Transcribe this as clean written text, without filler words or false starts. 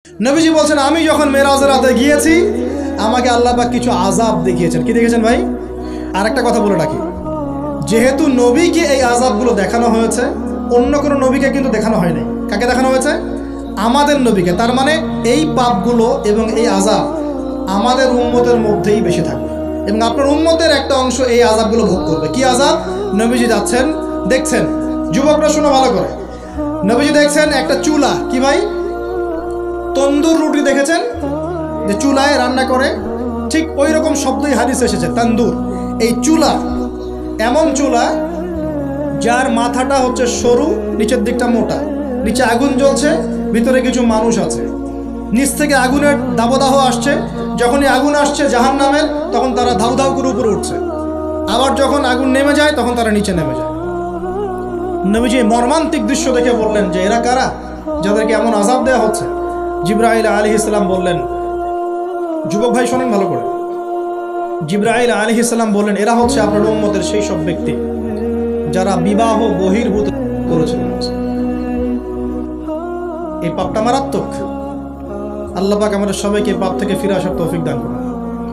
নবীজি বলছেন আমি যখন মেরাজের রাতে গিয়েছি আমাকে আল্লাহ পাক কিছু আযাব দেখিয়েছেন। কি দেখেছেন ভাই? আর একটা কথা বলে রাখি, যেহেতু নবীকে এই আযাবগুলো দেখানো হয়েছে, অন্য কোনো নবীকে কিন্তু দেখানো হয় নাই। কাকে দেখানো হয়েছে? আমাদের নবীকে। তার মানে এই পাপগুলো এবং এই আযাব আমাদের উম্মতের মধ্যেই বেশি থাকবে এবং আপনার উম্মতের একটা অংশ এই আযাবগুলো ভোগ করবে। কি আযাব? নবীজি যাচ্ছেন, দেখছেন, যুবকরা শোনো ভালো করে, নবীজি দেখছেন একটা চুলা, কি ভাই, তন্দুর রুটি দেখেছেন যে চুলায় রান্না করে, ঠিক ওই রকম শব্দই হাদিসে এসেছে, তন্দুর। এই চুলা এমন চুলা যার মাথাটা হচ্ছে সরু, নিচের দিকটা মোটা, নিচে আগুন জ্বলছে, ভিতরে কিছু মানুষ আছে, নিচ থেকে আগুনের দাবদাহ আসছে। যখনই আগুন আসছে জাহান্নামের, তখন তারা ধাউ ধাউ করে উপরে উঠছে, আবার যখন আগুন নেমে যায় তখন তারা নিচে নেমে যায়। নবীজি মর্মান্তিক দৃশ্য দেখে বললেন যে এরা কারা, যাদেরকে এমন আযাব দেওয়া হচ্ছে? জিবরাইল আলাইহিস সালাম বললেন, যুবক ভাই শোনেন ভালো করে, জিবরাইল আলাইহিস সালাম বললেন এরা হচ্ছে আপনার উম্মতের সেই সব ব্যক্তি যারা বিবাহ বহির্ভূত করেছিল। এই পাপটা মারাত্মক। আল্লাহ পাক আমাদের সবাইকে পাপ থেকে ফিরে আসার তৌফিক দান করুন।